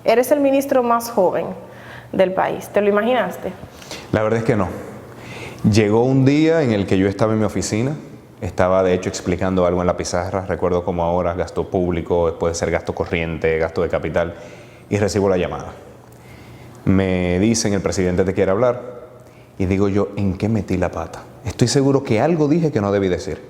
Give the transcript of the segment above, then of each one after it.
Eres el ministro más joven del país. ¿Te lo imaginaste? La verdad es que no. Llegó un día en el que yo estaba en mi oficina, estaba de hecho explicando algo en la pizarra, recuerdo como ahora, gasto público, puede ser gasto corriente, gasto de capital, y recibo la llamada. Me dicen, el presidente te quiere hablar, y digo yo, ¿en qué metí la pata? Estoy seguro que algo dije que no debí decir.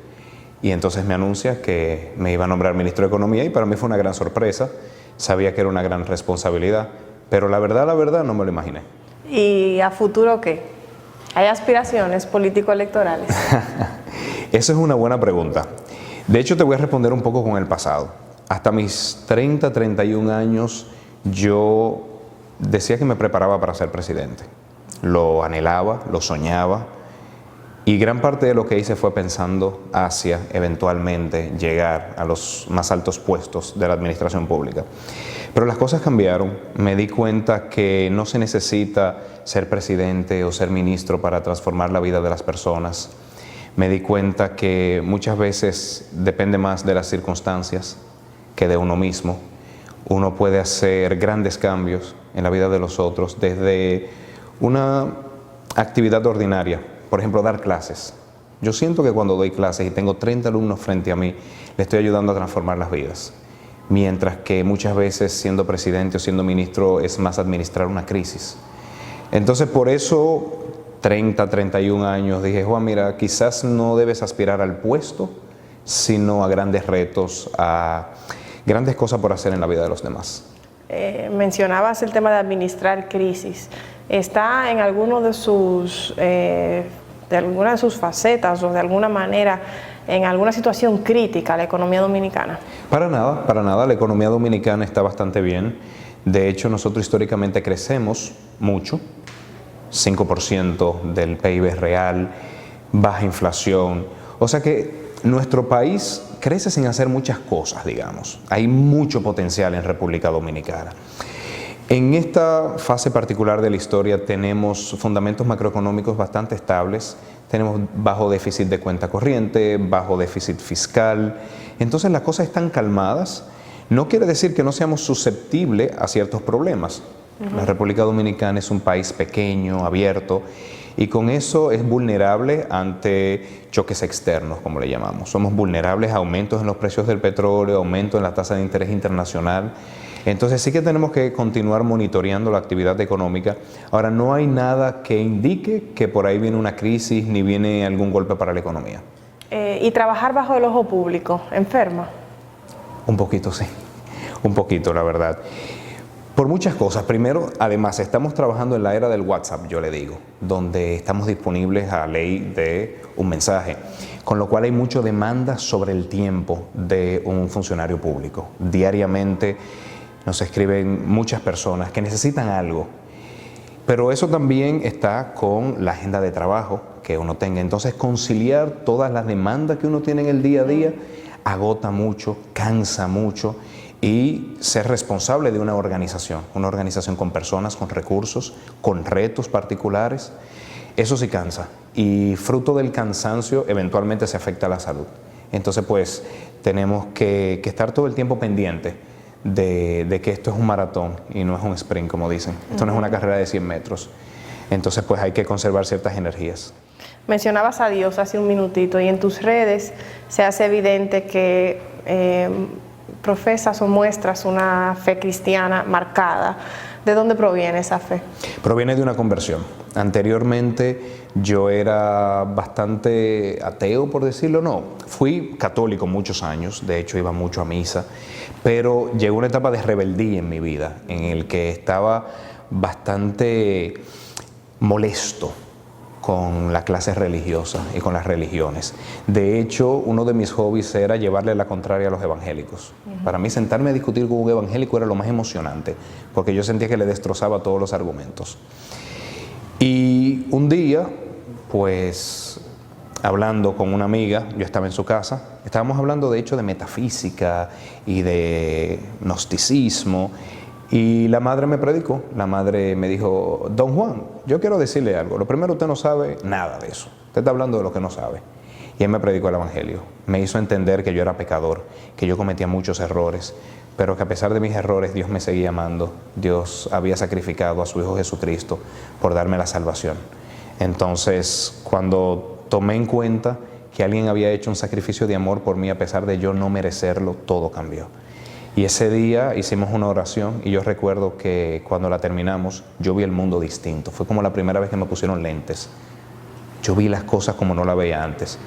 Y entonces me anuncia que me iba a nombrar ministro de Economía, y para mí fue una gran sorpresa, sabía que era una gran responsabilidad, pero la verdad, no me lo imaginé. ¿Y a futuro qué? ¿Hay aspiraciones político-electorales? Esa es una buena pregunta. De hecho, te voy a responder un poco con el pasado. Hasta mis 30, 31 años, yo decía que me preparaba para ser presidente. Lo anhelaba, lo soñaba, y gran parte de lo que hice fue pensando hacia, eventualmente, llegar a los más altos puestos de la administración pública. Pero las cosas cambiaron, me di cuenta que no se necesita ser presidente o ser ministro para transformar la vida de las personas. Me di cuenta que muchas veces depende más de las circunstancias que de uno mismo. Uno puede hacer grandes cambios en la vida de los otros desde una actividad ordinaria, por ejemplo, dar clases. Yo siento que cuando doy clases y tengo 30 alumnos frente a mí, le estoy ayudando a transformar las vidas. Mientras que muchas veces siendo presidente o siendo ministro es más administrar una crisis. Entonces por eso 30, 31 años dije, Juan, mira, quizás no debes aspirar al puesto, sino a grandes retos, a grandes cosas por hacer en la vida de los demás. Mencionabas el tema de administrar crisis. ¿Está en alguno de alguna de sus facetas o de alguna manera en alguna situación crítica la economía dominicana? Para nada, la economía dominicana está bastante bien. De hecho, nosotros históricamente crecemos mucho, 5% del PIB real, baja inflación. O sea que nuestro país crece sin hacer muchas cosas, digamos. Hay mucho potencial en República Dominicana. En esta fase particular de la historia tenemos fundamentos macroeconómicos bastante estables, tenemos bajo déficit de cuenta corriente, bajo déficit fiscal, entonces las cosas están calmadas. No quiere decir que no seamos susceptibles a ciertos problemas. La República Dominicana es un país pequeño, abierto, y con eso es vulnerable ante choques externos, como le llamamos. Somos vulnerables a aumentos en los precios del petróleo, aumentos en la tasa de interés internacional. Entonces sí que tenemos que continuar monitoreando la actividad económica. Ahora, no hay nada que indique que por ahí viene una crisis ni viene algún golpe para la economía. ¿Y trabajar bajo el ojo público enferma? Un poquito, sí. Un poquito, la verdad. Por muchas cosas. Primero, además, estamos trabajando en la era del WhatsApp, yo le digo, donde estamos disponibles a ley de un mensaje, con lo cual hay mucha demanda sobre el tiempo de un funcionario público. Diariamente nos escriben muchas personas que necesitan algo, pero eso también está con la agenda de trabajo que uno tenga. Entonces, conciliar todas las demandas que uno tiene en el día a día agota mucho, cansa mucho, y ser responsable de una organización con personas, con recursos, con retos particulares, eso sí cansa, y fruto del cansancio eventualmente se afecta a la salud. Entonces pues tenemos que estar todo el tiempo pendiente de que esto es un maratón y no es un sprint, como dicen. Esto no es una carrera de 100 metros. Entonces pues hay que conservar ciertas energías. Mencionabas a Dios hace un minutito y en tus redes se hace evidente que profesas o muestras una fe cristiana marcada. ¿De dónde proviene esa fe? Proviene de una conversión. Anteriormente yo era bastante ateo, por decirlo, no. Fui católico muchos años, de hecho iba mucho a misa, pero llegó una etapa de rebeldía en mi vida, en el que estaba bastante molesto con la clase religiosa y con las religiones. De hecho, uno de mis hobbies era llevarle la contraria a los evangélicos. Para mí, sentarme a discutir con un evangélico era lo más emocionante, porque yo sentía que le destrozaba todos los argumentos. Y un día, pues, hablando con una amiga, yo estaba en su casa, estábamos hablando de hecho de metafísica y de gnosticismo, y la madre me predicó, la madre me dijo: don Juan, yo quiero decirle algo, lo primero, usted no sabe nada de eso, usted está hablando de lo que no sabe. y Él me predicó el Evangelio. Me hizo entender que yo era pecador, que yo cometía muchos errores, pero que a pesar de mis errores Dios me seguía amando. Dios había sacrificado a su Hijo Jesucristo por darme la salvación. Entonces, cuando tomé en cuenta que alguien había hecho un sacrificio de amor por mí a pesar de yo no merecerlo, todo cambió. Y ese día hicimos una oración y yo recuerdo que cuando la terminamos yo vi el mundo distinto. Fue como la primera vez que me pusieron lentes. Yo vi las cosas como no las veía antes.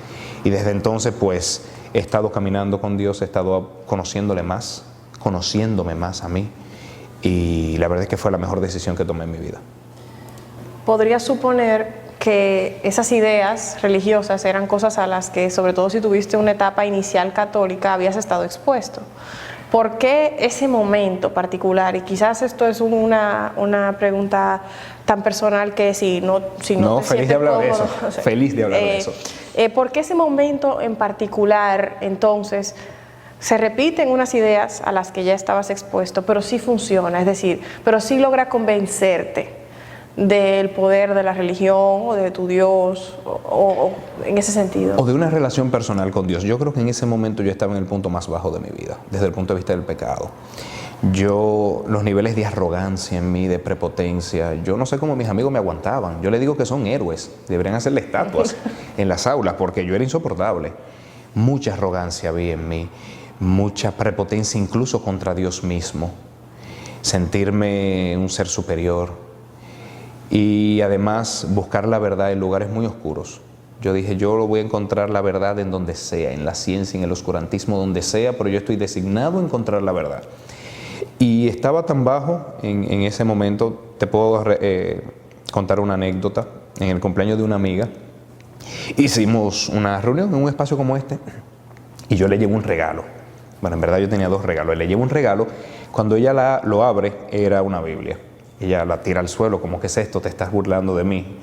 Y desde entonces pues he estado caminando con Dios, he estado conociéndome más a mí. Y la verdad es que fue la mejor decisión que tomé en mi vida. Podría suponer que esas ideas religiosas eran cosas a las que, sobre todo si tuviste una etapa inicial católica, habías estado expuesto. ¿Por qué ese momento particular? Y quizás esto es una pregunta tan personal que si no te feliz de hablar de eso. O sea, Feliz de hablar de eso. ¿Por qué ese momento en particular, entonces, se repiten unas ideas a las que ya estabas expuesto, pero sí funciona? Es decir, pero sí logra convencerte del poder de la religión o de tu Dios, o en ese sentido. O de una relación personal con Dios. Yo creo que en ese momento yo estaba en el punto más bajo de mi vida, desde el punto de vista del pecado. Los niveles de arrogancia en mí, de prepotencia, yo no sé cómo mis amigos me aguantaban. Yo les digo que son héroes, deberían hacerle estatuas en las aulas, porque yo era insoportable. Mucha arrogancia había en mí, mucha prepotencia incluso contra Dios mismo. Sentirme un ser superior. Y además buscar la verdad en lugares muy oscuros. Yo dije, yo voy a encontrar la verdad en donde sea, en la ciencia, en el oscurantismo, donde sea, pero yo estoy designado a encontrar la verdad. Y estaba tan bajo en ese momento, te puedo contar una anécdota. En el cumpleaños de una amiga, hicimos una reunión en un espacio como este, y yo le llevo un regalo. Bueno, en verdad yo tenía 2 regalos. Le llevo un regalo, cuando ella lo abre, era una Biblia. Ella la tira al suelo, como que es esto, te estás burlando de mí.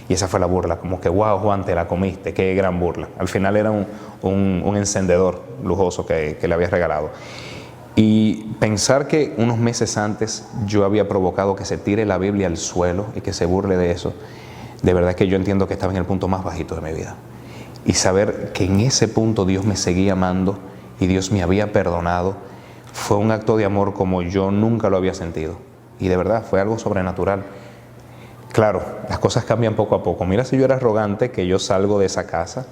Y esa fue la burla, como que wow, Juan, te la comiste, qué gran burla. Al final era un encendedor lujoso que le había regalado. Y pensar que unos meses antes yo había provocado que se tire la Biblia al suelo y que se burle de eso, de verdad que yo entiendo que estaba en el punto más bajito de mi vida. Y saber que en ese punto Dios me seguía amando y Dios me había perdonado, fue un acto de amor como yo nunca lo había sentido. Y de verdad fue algo sobrenatural. Claro, las cosas cambian poco a poco. Mira, si yo era arrogante, que yo salgo de esa casa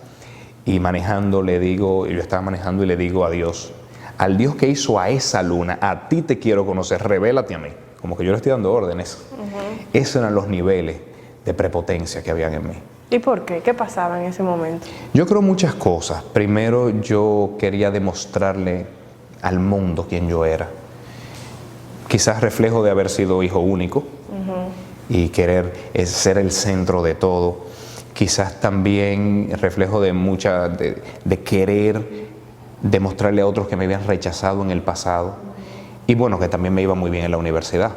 y manejando yo estaba manejando y le digo a Dios, al Dios que hizo a esa luna, a ti te quiero conocer, revélate a mí. Como que yo le estoy dando órdenes. Esos eran los niveles de prepotencia que habían en mí. ¿Y por qué? ¿Qué pasaba en ese momento? Yo creo muchas cosas. Primero, yo quería demostrarle al mundo quién yo era. Quizás reflejo de haber sido hijo único y querer ser el centro de todo. Quizás también reflejo de querer demostrarle a otros que me habían rechazado en el pasado. Y bueno, que también me iba muy bien en la universidad.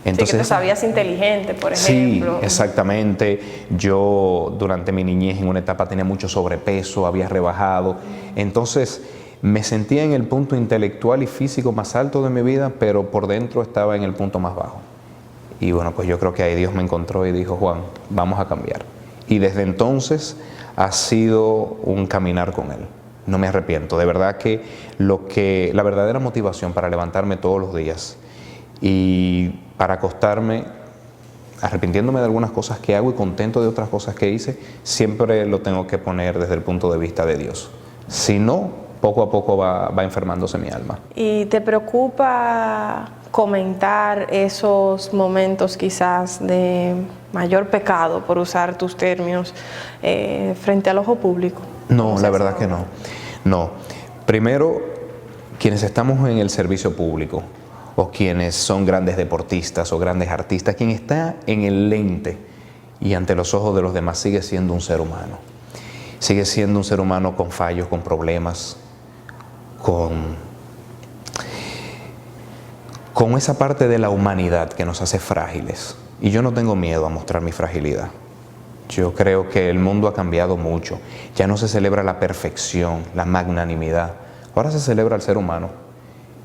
Entonces, sí, que tú sabías inteligente, por ejemplo. Sí, exactamente. Yo durante mi niñez en una etapa tenía mucho sobrepeso, había rebajado. Entonces me sentía en el punto intelectual y físico más alto de mi vida, pero por dentro estaba en el punto más bajo. Y bueno, pues yo creo que ahí Dios me encontró y dijo, Juan, vamos a cambiar. Y desde entonces ha sido un caminar con Él. No me arrepiento. De verdad que la verdadera motivación para levantarme todos los días y para acostarme arrepintiéndome de algunas cosas que hago y contento de otras cosas que hice, siempre lo tengo que poner desde el punto de vista de Dios. Si no, poco a poco va enfermándose mi alma. ¿Y te preocupa comentar esos momentos quizás de mayor pecado, por usar tus términos, frente al ojo público? No, la verdad que no. No. Primero, quienes estamos en el servicio público o quienes son grandes deportistas o grandes artistas, quien está en el lente y ante los ojos de los demás sigue siendo un ser humano. Sigue siendo un ser humano con fallos, con problemas, con esa parte de la humanidad que nos hace frágiles. Y yo no tengo miedo a mostrar mi fragilidad. Yo creo que el mundo ha cambiado mucho. Ya no se celebra la perfección, la magnanimidad. Ahora se celebra al ser humano.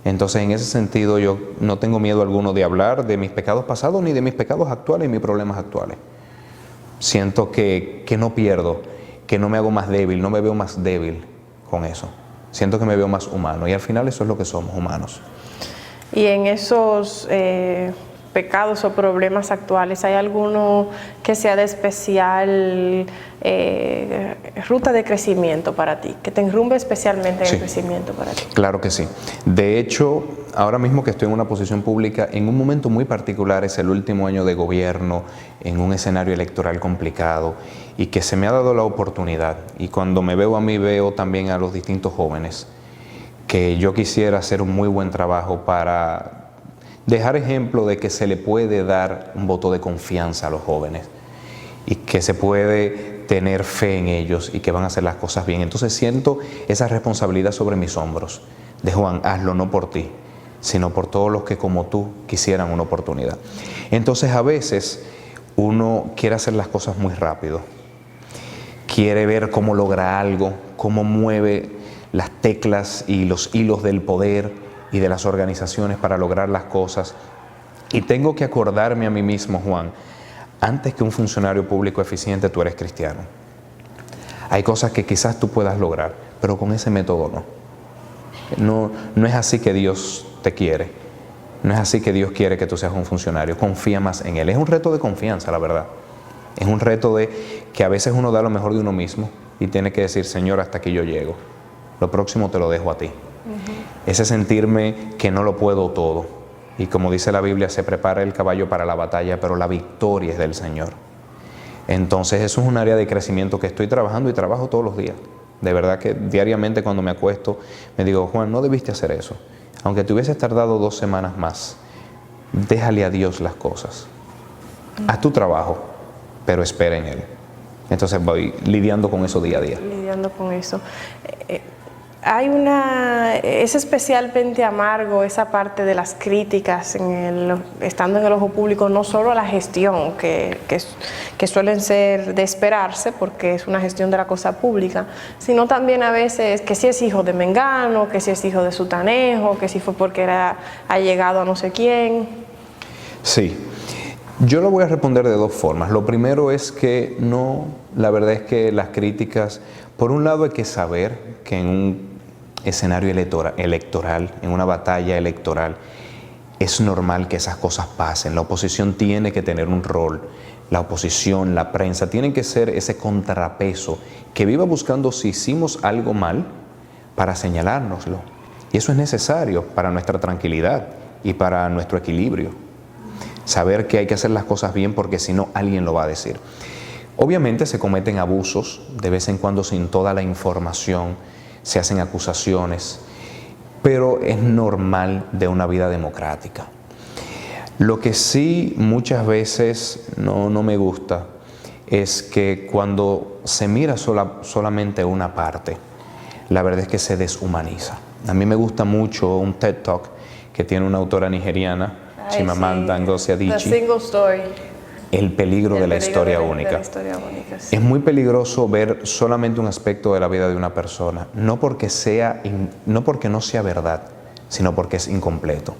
Entonces, en ese sentido, yo no tengo miedo alguno de hablar de mis pecados pasados ni de mis pecados actuales y mis problemas actuales. Siento que no pierdo, que no me hago más débil, no me veo más débil con eso. Siento que me veo más humano y al final eso es lo que somos, humanos. Y en esos pecados o problemas actuales, ¿hay alguno que sea de especial ruta de crecimiento para ti, que te enrumbe especialmente en el crecimiento para ti? Claro que sí. De hecho, ahora mismo que estoy en una posición pública, en un momento muy particular, es el último año de gobierno, en un escenario electoral complicado, y que se me ha dado la oportunidad, y cuando me veo a mí, veo también a los distintos jóvenes, que yo quisiera hacer un muy buen trabajo para dejar ejemplo de que se le puede dar un voto de confianza a los jóvenes y que se puede tener fe en ellos y que van a hacer las cosas bien. Entonces siento esa responsabilidad sobre mis hombros de Juan, hazlo no por ti, sino por todos los que como tú quisieran una oportunidad. Entonces a veces uno quiere hacer las cosas muy rápido, quiere ver cómo logra algo, cómo mueve las teclas y los hilos del poder y de las organizaciones para lograr las cosas. Y tengo que acordarme a mí mismo, Juan, antes que un funcionario público eficiente, tú eres cristiano. Hay cosas que quizás tú puedas lograr, pero con ese método no. No es así que Dios te quiere. No es así que Dios quiere que tú seas un funcionario. Confía más en Él. Es un reto de confianza, la verdad. Es un reto de que a veces uno da lo mejor de uno mismo y tiene que decir, Señor, hasta aquí yo llego. Lo próximo te lo dejo a ti. Ese sentirme que no lo puedo todo. Y como dice la Biblia, se prepara el caballo para la batalla, pero la victoria es del Señor. Entonces eso es un área de crecimiento que estoy trabajando y trabajo todos los días. De verdad que diariamente cuando me acuesto me digo, Juan, no debiste hacer eso. Aunque te hubieses tardado 2 semanas más, déjale a Dios las cosas. Haz tu trabajo, pero espera en Él. Entonces voy lidiando con eso día a día. Lidiando con eso. Es especialmente amargo esa parte de las críticas estando en el ojo público, no solo a la gestión, que suelen ser de esperarse porque es una gestión de la cosa pública, sino también a veces que si es hijo de Mengano, que si es hijo de Sutanejo, que si fue porque era allegado a no sé quién. Sí, yo lo voy a responder de 2 formas. Lo primero es que no, la verdad es que las críticas, por un lado hay que saber que en un escenario electoral, en una batalla electoral, es normal que esas cosas pasen. La oposición tiene que tener un rol. La oposición, la prensa, tienen que ser ese contrapeso que viva buscando si hicimos algo mal para señalárnoslo. Y eso es necesario para nuestra tranquilidad y para nuestro equilibrio. Saber que hay que hacer las cosas bien porque si no, alguien lo va a decir. Obviamente se cometen abusos, de vez en cuando sin toda la información, se hacen acusaciones, pero es normal de una vida democrática. Lo que sí muchas veces no me gusta es que cuando se mira solamente una parte, la verdad es que se deshumaniza. A mí me gusta mucho un TED Talk que tiene una autora nigeriana, Chimamanda Ngozi Adichie. The Single Story. El peligro de la historia única. Sí. Es muy peligroso ver solamente un aspecto de la vida de una persona, no porque no sea verdad, sino porque es incompleto.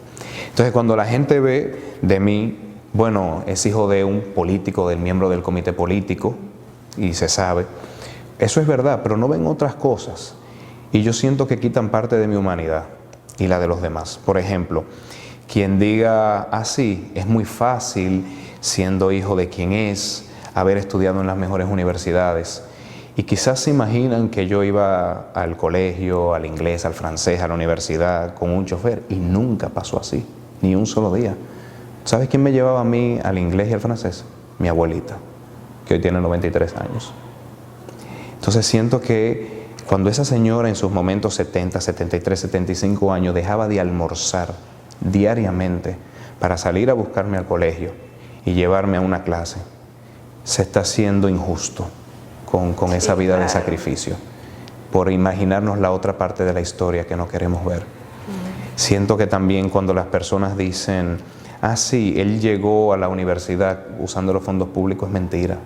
Entonces, cuando la gente ve de mí, bueno, es hijo de un político, del miembro del comité político, y se sabe, eso es verdad, pero no ven otras cosas. Y yo siento que quitan parte de mi humanidad y la de los demás. Por ejemplo, quien diga así, es muy fácil, siendo hijo de quien es, haber estudiado en las mejores universidades. Y quizás se imaginan que yo iba al colegio, al inglés, al francés, a la universidad con un chofer, y nunca pasó así, ni un solo día. ¿Sabes quién me llevaba a mí al inglés y al francés? Mi abuelita, que hoy tiene 93 años. Entonces siento que cuando esa señora en sus momentos 70, 73, 75 años dejaba de almorzar diariamente para salir a buscarme al colegio y llevarme a una clase, se está haciendo injusto con esa vida de sacrificio, por imaginarnos la otra parte de la historia que no queremos ver. Siento que también cuando las personas dicen, sí, él llegó a la universidad usando los fondos públicos, es mentira.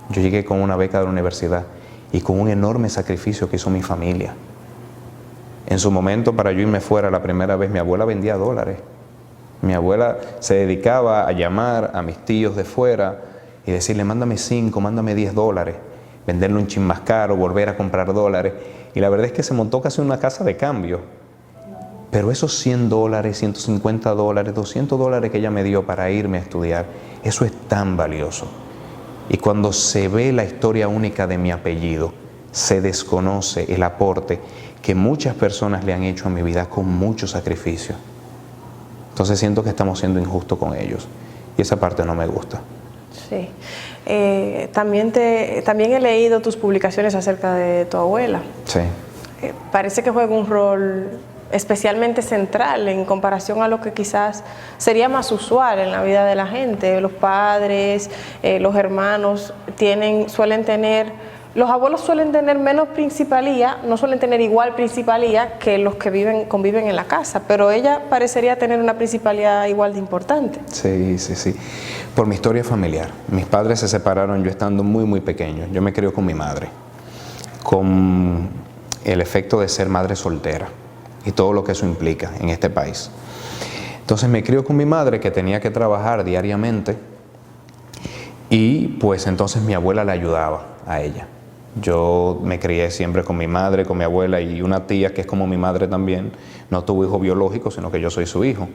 Yo llegué con una beca de la universidad y con un enorme sacrificio que hizo mi familia. En su momento, para yo irme fuera la primera vez, mi abuela vendía dólares. Mi abuela se dedicaba a llamar a mis tíos de fuera y decirle, mándame 5, mándame 10 dólares, venderlo un chin más caro, volver a comprar dólares. Y la verdad es que se montó casi una casa de cambio. Pero esos $100, $150, $200 que ella me dio para irme a estudiar, eso es tan valioso. Y cuando se ve la historia única de mi apellido, se desconoce el aporte que muchas personas le han hecho a mi vida con mucho sacrificio. Entonces siento que estamos siendo injustos con ellos. Y esa parte no me gusta. Sí. También he leído tus publicaciones acerca de tu abuela. Sí. Parece que juega un rol especialmente central en comparación a lo que quizás sería más usual en la vida de la gente. Los padres, los hermanos los abuelos suelen tener menos principalía, no suelen tener igual principalía que los que conviven en la casa, pero ella parecería tener una principalía igual de importante. Sí, sí, sí. Por mi historia familiar. Mis padres se separaron yo estando muy, muy pequeño. Yo me crié con mi madre, con el efecto de ser madre soltera y todo lo que eso implica en este país. Entonces me crió con mi madre, que tenía que trabajar diariamente, y pues entonces mi abuela le ayudaba a ella. Yo me crié siempre con mi madre, con mi abuela y una tía que es como mi madre también. No tuvo hijo biológico, sino que yo soy su hijo.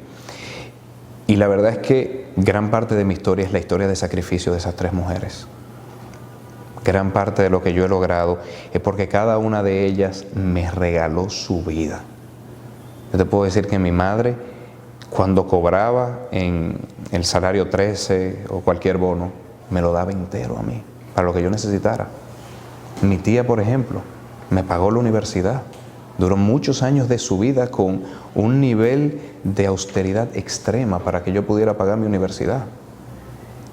Y la verdad es que gran parte de mi historia es la historia de sacrificio de esas 3 mujeres. Gran parte de lo que yo he logrado es porque cada una de ellas me regaló su vida. Yo te puedo decir que mi madre, cuando cobraba en el salario 13 o cualquier bono, me lo daba entero a mí, para lo que yo necesitara. Mi tía, por ejemplo, me pagó la universidad. Duró muchos años de su vida con un nivel de austeridad extrema para que yo pudiera pagar mi universidad.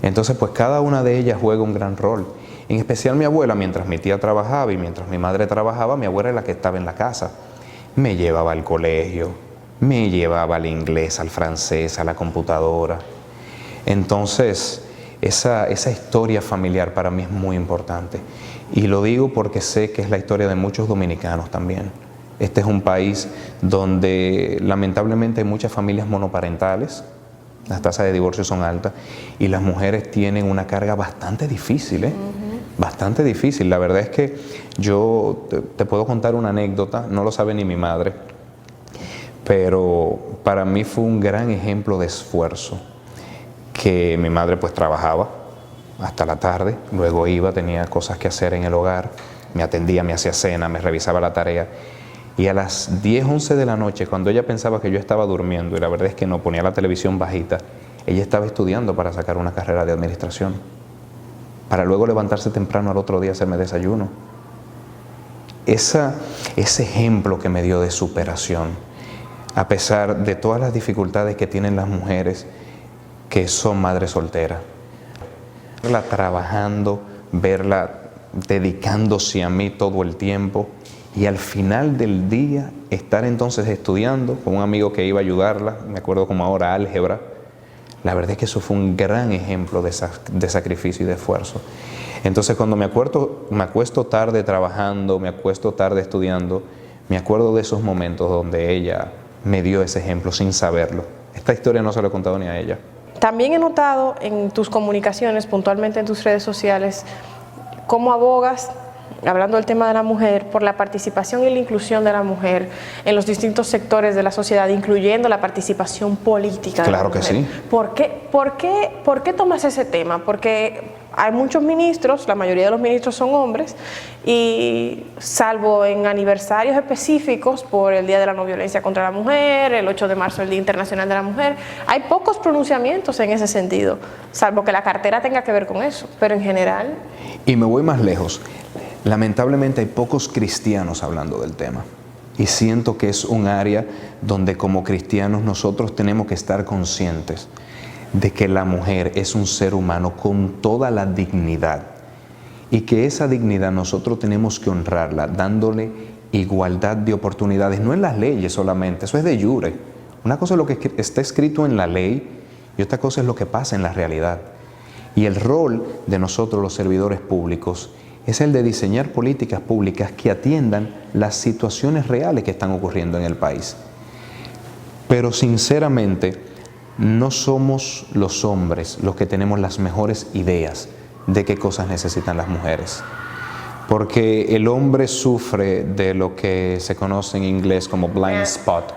Entonces, pues cada una de ellas juega un gran rol. En especial mi abuela, mientras mi tía trabajaba y mientras mi madre trabajaba, mi abuela era la que estaba en la casa. Me llevaba al colegio, me llevaba al inglés, al francés, a la computadora. Entonces, esa historia familiar para mí es muy importante. Y lo digo porque sé que es la historia de muchos dominicanos también. Este es un país donde lamentablemente hay muchas familias monoparentales, las tasas de divorcio son altas y las mujeres tienen una carga bastante difícil, bastante difícil. La verdad es que yo te puedo contar una anécdota, no lo sabe ni mi madre, pero para mí fue un gran ejemplo de esfuerzo, que mi madre pues trabajaba hasta la tarde, luego iba, tenía cosas que hacer en el hogar, me atendía, me hacía cena, me revisaba la tarea, y a las 10, 11 de la noche, cuando ella pensaba que yo estaba durmiendo, y la verdad es que no, ponía la televisión bajita, ella estaba estudiando para sacar una carrera de administración, para luego levantarse temprano al otro día a hacerme desayuno. Ese ejemplo que me dio de superación, a pesar de todas las dificultades que tienen las mujeres que son madres solteras, verla trabajando, verla dedicándose a mí todo el tiempo y al final del día estar entonces estudiando con un amigo que iba a ayudarla, me acuerdo como ahora álgebra. La verdad es que eso fue un gran ejemplo de sacrificio y de esfuerzo. Entonces cuando me acuesto tarde trabajando, me acuesto tarde estudiando, me acuerdo de esos momentos donde ella me dio ese ejemplo sin saberlo. Esta historia no se la he contado ni a ella. También he notado en tus comunicaciones, puntualmente en tus redes sociales, cómo abogas, hablando del tema de la mujer, por la participación y la inclusión de la mujer en los distintos sectores de la sociedad, incluyendo la participación política de la mujer. Claro que sí. ¿Por qué tomas ese tema? Porque hay muchos ministros, la mayoría de los ministros son hombres, y salvo en aniversarios específicos por el Día de la No Violencia contra la Mujer, el 8 de marzo, el Día Internacional de la Mujer, hay pocos pronunciamientos en ese sentido, salvo que la cartera tenga que ver con eso, pero en general... Y me voy más lejos. Lamentablemente hay pocos cristianos hablando del tema y siento que es un área donde como cristianos nosotros tenemos que estar conscientes de que la mujer es un ser humano con toda la dignidad y que esa dignidad nosotros tenemos que honrarla dándole igualdad de oportunidades, no en las leyes solamente, eso es de jure. Una cosa es lo que está escrito en la ley y otra cosa es lo que pasa en la realidad. Y el rol de nosotros los servidores públicos es el de diseñar políticas públicas que atiendan las situaciones reales que están ocurriendo en el país. Pero sinceramente, no somos los hombres los que tenemos las mejores ideas de qué cosas necesitan las mujeres. Porque el hombre sufre de lo que se conoce en inglés como blind spot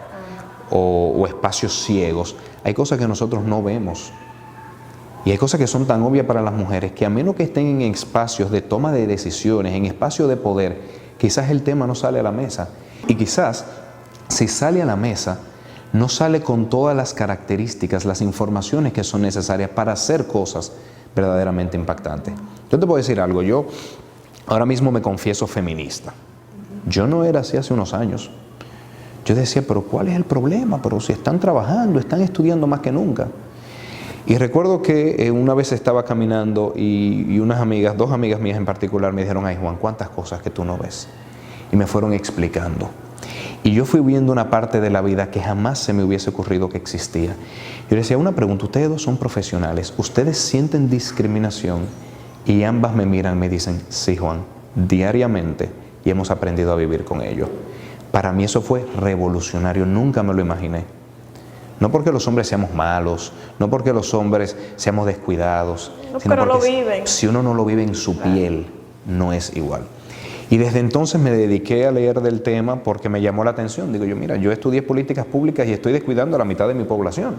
o espacios ciegos. Hay cosas que nosotros no vemos. Y hay cosas que son tan obvias para las mujeres que a menos que estén en espacios de toma de decisiones, en espacios de poder, quizás el tema no sale a la mesa. Y quizás, si sale a la mesa, no sale con todas las características, las informaciones que son necesarias para hacer cosas verdaderamente impactantes. Yo te puedo decir algo, yo ahora mismo me confieso feminista. Yo no era así hace unos años. Yo decía, pero ¿cuál es el problema? Pero si están trabajando, están estudiando más que nunca. Y recuerdo que una vez estaba caminando y unas amigas, dos amigas mías en particular, me dijeron, ay Juan, cuántas cosas que tú no ves. Y me fueron explicando. Y yo fui viendo una parte de la vida que jamás se me hubiese ocurrido que existía. Yo decía, una pregunta, ustedes dos son profesionales, ¿ustedes sienten discriminación? Y ambas me miran y me dicen, sí Juan, diariamente, y hemos aprendido a vivir con ello. Para mí eso fue revolucionario, nunca me lo imaginé. No porque los hombres seamos malos, no porque los hombres seamos descuidados, no, sino pero porque lo viven. Si uno no lo vive en su piel, no es igual. Y desde entonces me dediqué a leer del tema porque me llamó la atención. Digo yo, mira, yo estudié políticas públicas y estoy descuidando a la mitad de mi población.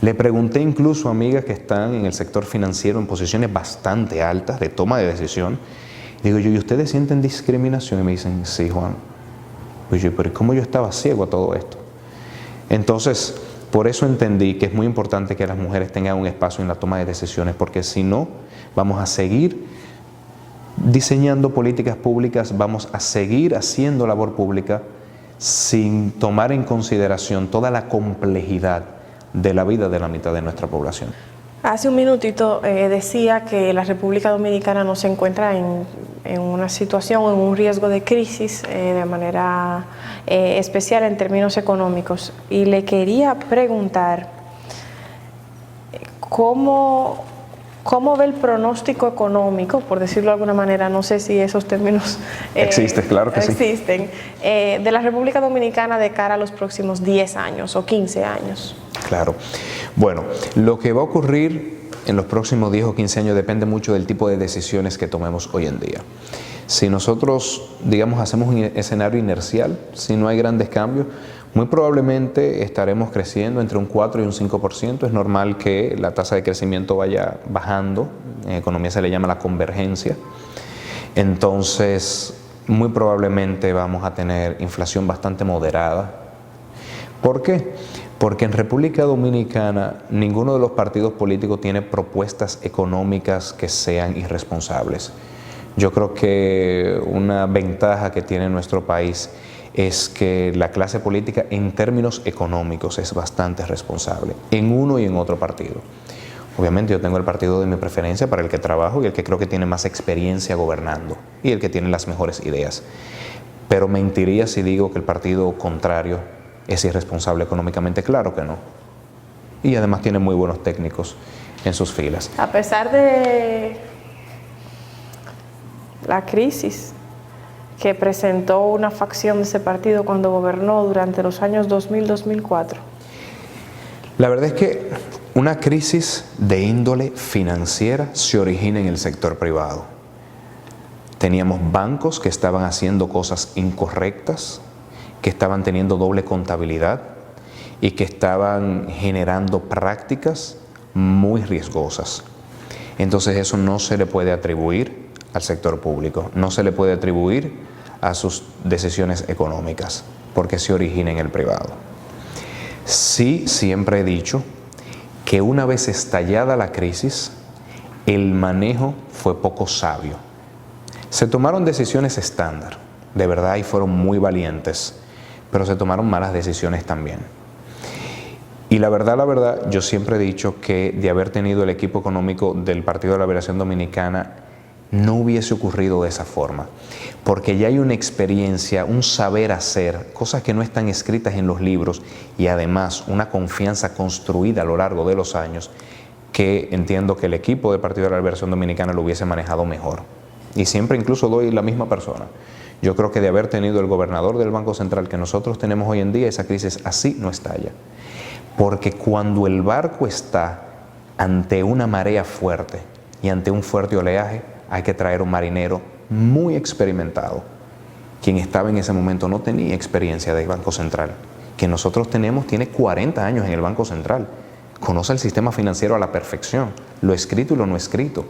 Le pregunté incluso a amigas que están en el sector financiero en posiciones bastante altas de toma de decisión. Digo yo, ¿y ustedes sienten discriminación? Y me dicen, sí, Juan. Pues yo, pero ¿cómo yo estaba ciego a todo esto? Entonces, por eso entendí que es muy importante que las mujeres tengan un espacio en la toma de decisiones, porque si no, vamos a seguir diseñando políticas públicas, vamos a seguir haciendo labor pública sin tomar en consideración toda la complejidad de la vida de la mitad de nuestra población. Hace un minutito decía que la República Dominicana no se encuentra en una situación o en un riesgo de crisis de manera especial en términos económicos. Y le quería preguntar cómo ve el pronóstico económico, por decirlo de alguna manera, no sé si esos términos existen, claro que existen, de la República Dominicana de cara a los próximos 10 años o 15 años. Claro. Bueno, lo que va a ocurrir en los próximos 10 o 15 años depende mucho del tipo de decisiones que tomemos hoy en día. Si nosotros, digamos, hacemos un escenario inercial, si no hay grandes cambios, muy probablemente estaremos creciendo entre un 4 y un 5%. Es normal que la tasa de crecimiento vaya bajando. En economía se le llama la convergencia. Entonces, muy probablemente vamos a tener inflación bastante moderada. ¿Por qué? Porque en República Dominicana ninguno de los partidos políticos tiene propuestas económicas que sean irresponsables. Yo creo que una ventaja que tiene nuestro país es que la clase política en términos económicos es bastante responsable, en uno y en otro partido. Obviamente yo tengo el partido de mi preferencia para el que trabajo y el que creo que tiene más experiencia gobernando y el que tiene las mejores ideas. Pero mentiría si digo que el partido contrario es irresponsable económicamente, claro que no. Y además tiene muy buenos técnicos en sus filas. A pesar de la crisis que presentó una facción de ese partido cuando gobernó durante los años 2000-2004. La verdad es que una crisis de índole financiera se origina en el sector privado. Teníamos bancos que estaban haciendo cosas incorrectas, que estaban teniendo doble contabilidad y que estaban generando prácticas muy riesgosas. Entonces eso no se le puede atribuir al sector público, no se le puede atribuir a sus decisiones económicas, porque se origina en el privado. Sí, siempre he dicho que una vez estallada la crisis, el manejo fue poco sabio. Se tomaron decisiones estándar, de verdad, y fueron muy valientes, pero se tomaron malas decisiones también. Y la verdad, yo siempre he dicho que de haber tenido el equipo económico del Partido de la Liberación Dominicana, no hubiese ocurrido de esa forma, porque ya hay una experiencia, un saber hacer, cosas que no están escritas en los libros y además una confianza construida a lo largo de los años que entiendo que el equipo del Partido de la Liberación Dominicana lo hubiese manejado mejor. Y siempre incluso doy la misma persona. Yo creo que de haber tenido el gobernador del Banco Central que nosotros tenemos hoy en día, esa crisis así no estalla. Porque cuando el barco está ante una marea fuerte y ante un fuerte oleaje, hay que traer un marinero muy experimentado. Quien estaba en ese momento no tenía experiencia de Banco Central. Quien nosotros tenemos tiene 40 años en el Banco Central. Conoce el sistema financiero a la perfección, lo escrito y lo no escrito.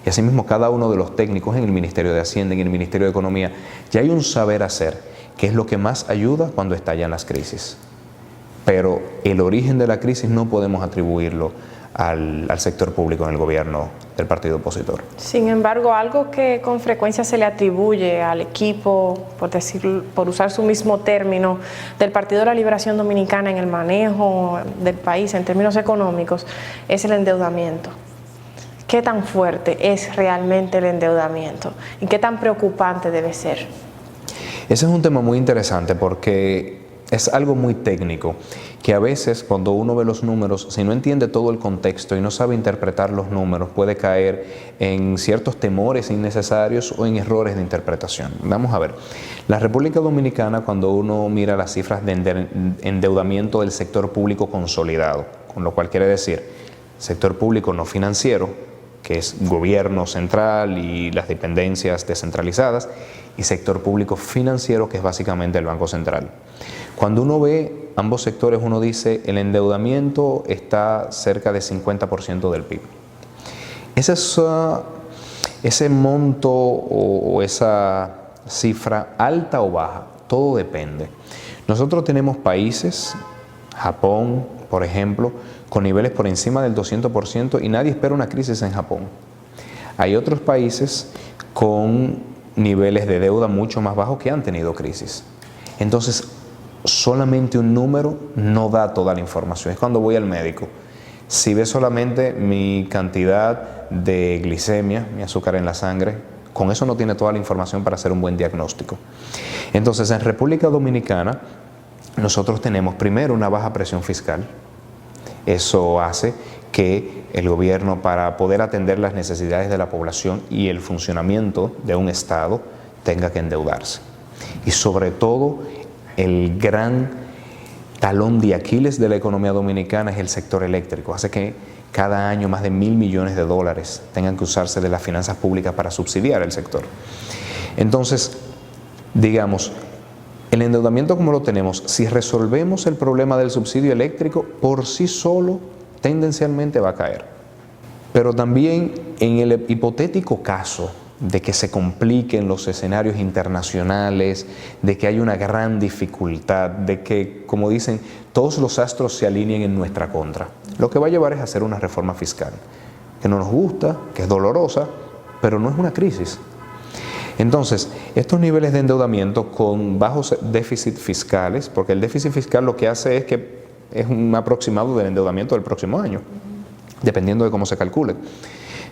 Y asimismo cada uno de los técnicos en el Ministerio de Hacienda, en el Ministerio de Economía, ya hay un saber hacer, que es lo que más ayuda cuando estallan las crisis. Pero el origen de la crisis no podemos atribuirlo al sector público en el gobierno del partido opositor. Sin embargo, algo que con frecuencia se le atribuye al equipo, por usar su mismo término, del Partido de la Liberación Dominicana en el manejo del país en términos económicos, es el endeudamiento. ¿Qué tan fuerte es realmente el endeudamiento? ¿Y qué tan preocupante debe ser? Ese es un tema muy interesante porque es algo muy técnico, que a veces cuando uno ve los números, si no entiende todo el contexto y no sabe interpretar los números, puede caer en ciertos temores innecesarios o en errores de interpretación. Vamos a ver, la República Dominicana, cuando uno mira las cifras de endeudamiento del sector público consolidado, con lo cual quiere decir sector público no financiero, que es gobierno central y las dependencias descentralizadas, y sector público financiero, que es básicamente el Banco Central. Cuando uno ve ambos sectores, uno dice el endeudamiento está cerca de 50% del PIB. Ese monto o esa cifra alta o baja, todo depende. Nosotros tenemos países, Japón, por ejemplo, con niveles por encima del 200% y nadie espera una crisis en Japón. Hay otros países con niveles de deuda mucho más bajos que han tenido crisis. Entonces, solamente un número no da toda la información. Es cuando voy al médico. Si ve solamente mi cantidad de glicemia, mi azúcar en la sangre, con eso no tiene toda la información para hacer un buen diagnóstico. Entonces, en República Dominicana, nosotros tenemos primero una baja presión fiscal. Eso hace que el gobierno, para poder atender las necesidades de la población y el funcionamiento de un Estado, tenga que endeudarse. Y sobre todo, el gran talón de Aquiles de la economía dominicana es el sector eléctrico. Hace que cada año más de $1.000 millones tengan que usarse de las finanzas públicas para subsidiar el sector. Entonces, digamos, el endeudamiento como lo tenemos, si resolvemos el problema del subsidio eléctrico, por sí solo tendencialmente va a caer. Pero también en el hipotético caso de que se compliquen los escenarios internacionales, de que hay una gran dificultad, de que, como dicen, todos los astros se alineen en nuestra contra, lo que va a llevar es a hacer una reforma fiscal, que no nos gusta, que es dolorosa, pero no es una crisis. Entonces, estos niveles de endeudamiento con bajos déficits fiscales, porque el déficit fiscal lo que hace es que es un aproximado del endeudamiento del próximo año, dependiendo de cómo se calcule.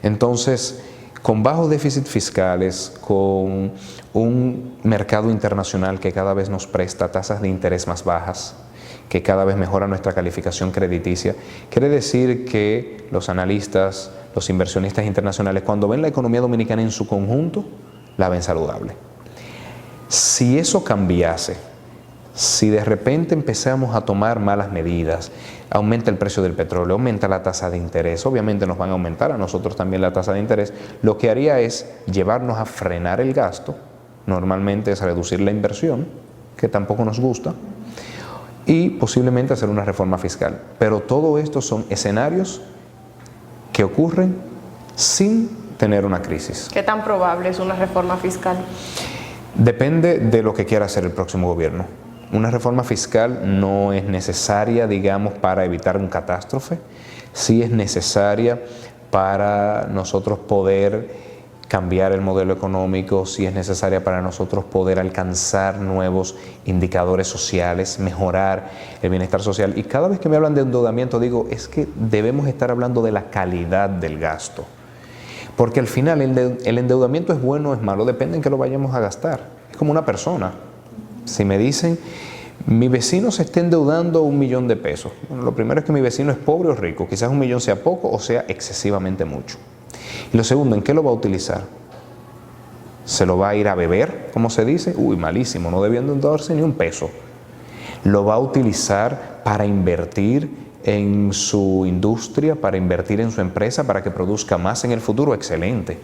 Entonces, con bajos déficits fiscales, con un mercado internacional que cada vez nos presta tasas de interés más bajas, que cada vez mejora nuestra calificación crediticia, quiere decir que los analistas, los inversionistas internacionales, cuando ven la economía dominicana en su conjunto, la ven saludable. Si eso cambiase, si de repente empezamos a tomar malas medidas, aumenta el precio del petróleo, aumenta la tasa de interés, obviamente nos van a aumentar a nosotros también la tasa de interés, lo que haría es llevarnos a frenar el gasto, normalmente es reducir la inversión, que tampoco nos gusta, y posiblemente hacer una reforma fiscal. Pero todo esto son escenarios que ocurren sin tener una crisis. ¿Qué tan probable es una reforma fiscal? Depende de lo que quiera hacer el próximo gobierno. Una reforma fiscal no es necesaria, digamos, para evitar una catástrofe. Sí es necesaria para nosotros poder cambiar el modelo económico, sí es necesaria para nosotros poder alcanzar nuevos indicadores sociales, mejorar el bienestar social. Y cada vez que me hablan de endeudamiento, digo, es que debemos estar hablando de la calidad del gasto. Porque al final el endeudamiento es bueno o es malo, depende en qué lo vayamos a gastar. Es como una persona. Si me dicen, mi vecino se está endeudando $1 millón de pesos. Bueno, lo primero es que mi vecino es pobre o rico. Quizás $1 millón sea poco o sea excesivamente mucho. Y lo segundo, ¿en qué lo va a utilizar? ¿Se lo va a ir a beber, como se dice? Uy, malísimo, no debiendo endeudarse ni un peso. ¿Lo va a utilizar para invertir en su industria, para invertir en su empresa, para que produzca más en el futuro? Excelente.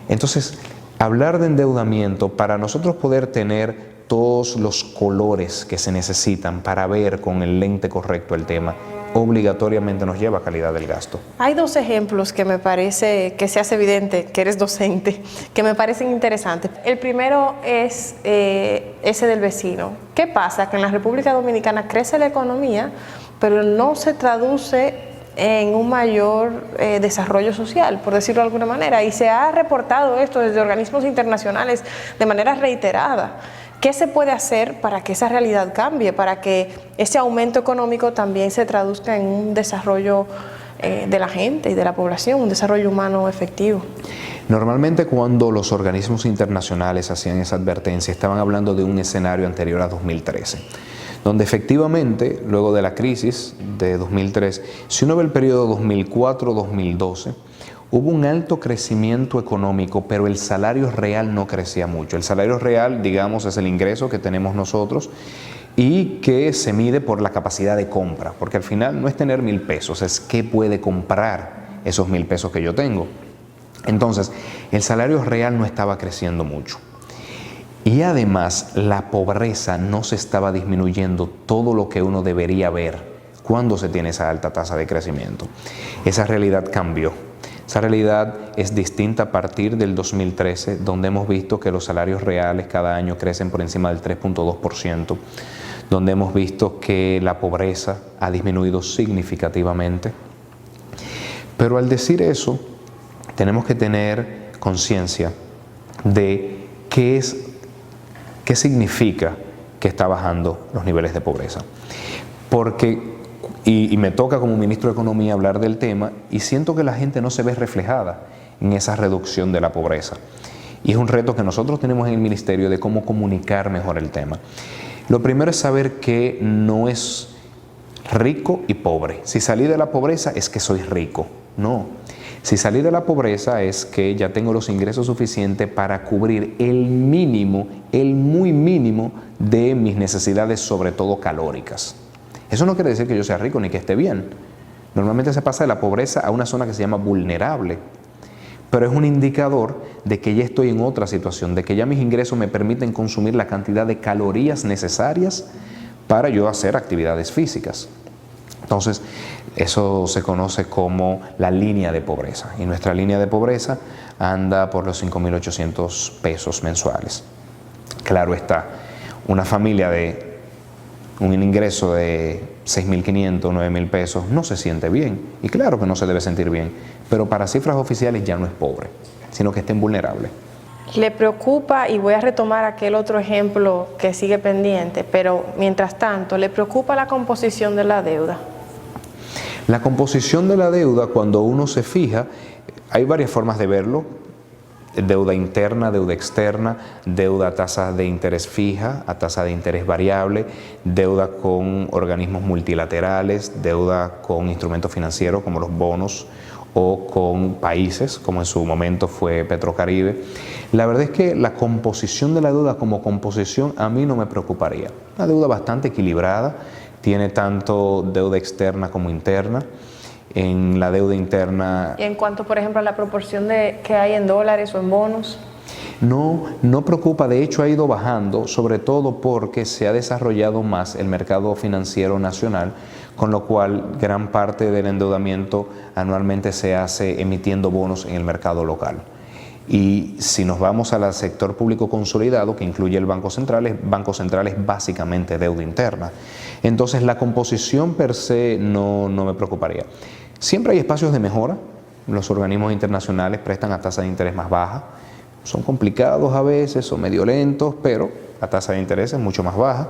Entonces, hablar de endeudamiento, para nosotros poder tener todos los colores que se necesitan para ver con el lente correcto el tema, obligatoriamente nos lleva a calidad del gasto. Hay dos ejemplos que me parece que se hace evidente que eres docente, que me parecen interesantes. El primero es ese del vecino. ¿Qué pasa? Que en la República Dominicana crece la economía, pero no se traduce en un mayor desarrollo social, por decirlo de alguna manera, y se ha reportado esto desde organismos internacionales de manera reiterada. ¿Qué se puede hacer para que esa realidad cambie, para que ese aumento económico también se traduzca en un desarrollo de la gente y de la población, un desarrollo humano efectivo? Normalmente cuando los organismos internacionales hacían esa advertencia, estaban hablando de un escenario anterior a 2013. Donde efectivamente, luego de la crisis de 2003, si uno ve el periodo 2004-2012, hubo un alto crecimiento económico, pero el salario real no crecía mucho. El salario real, digamos, es el ingreso que tenemos nosotros y que se mide por la capacidad de compra, porque al final no es tener 1,000 pesos, es qué puede comprar esos 1,000 pesos que yo tengo. Entonces, el salario real no estaba creciendo mucho. Y además, la pobreza no se estaba disminuyendo todo lo que uno debería ver cuando se tiene esa alta tasa de crecimiento. Esa realidad cambió. Esa realidad es distinta a partir del 2013, donde hemos visto que los salarios reales cada año crecen por encima del 3.2%, donde hemos visto que la pobreza ha disminuido significativamente. Pero al decir eso, tenemos que tener conciencia de qué significa que está bajando los niveles de pobreza. Porque, y me toca como ministro de Economía hablar del tema, y siento que la gente no se ve reflejada en esa reducción de la pobreza. Y es un reto que nosotros tenemos en el ministerio de cómo comunicar mejor el tema. Lo primero es saber que no es rico y pobre. Si salí de la pobreza es que soy rico. No. Si salí de la pobreza es que ya tengo los ingresos suficientes para cubrir el mínimo, el muy mínimo de mis necesidades, sobre todo calóricas. Eso no quiere decir que yo sea rico ni que esté bien. Normalmente se pasa de la pobreza a una zona que se llama vulnerable, pero es un indicador de que ya estoy en otra situación, de que ya mis ingresos me permiten consumir la cantidad de calorías necesarias para yo hacer actividades físicas. Entonces, eso se conoce como la línea de pobreza, y nuestra línea de pobreza anda por los 5.800 pesos mensuales. Claro está, una familia de un ingreso de 6.500, 9.000 pesos no se siente bien, y claro que no se debe sentir bien, pero para cifras oficiales ya no es pobre, sino que está vulnerable. Le preocupa, y voy a retomar aquel otro ejemplo que sigue pendiente, pero mientras tanto, ¿le preocupa la composición de la deuda? La composición de la deuda, cuando uno se fija, hay varias formas de verlo: deuda interna, deuda externa, deuda a tasa de interés fija, a tasa de interés variable, deuda con organismos multilaterales, deuda con instrumentos financieros como los bonos, o con países, como en su momento fue Petrocaribe. La verdad es que la composición de la deuda como composición a mí no me preocuparía. Una deuda bastante equilibrada, tiene tanto deuda externa como interna. En la deuda interna... ¿Y en cuanto, por ejemplo, a la proporción que hay en dólares o en bonos? No preocupa, de hecho ha ido bajando, sobre todo porque se ha desarrollado más el mercado financiero nacional, con lo cual gran parte del endeudamiento anualmente se hace emitiendo bonos en el mercado local. Y si nos vamos al sector público consolidado, que incluye el Banco Central es básicamente deuda interna. Entonces la composición per se no me preocuparía. Siempre hay espacios de mejora. Los organismos internacionales prestan a tasa de interés más baja. Son complicados a veces, son medio lentos, pero la tasa de interés es mucho más baja.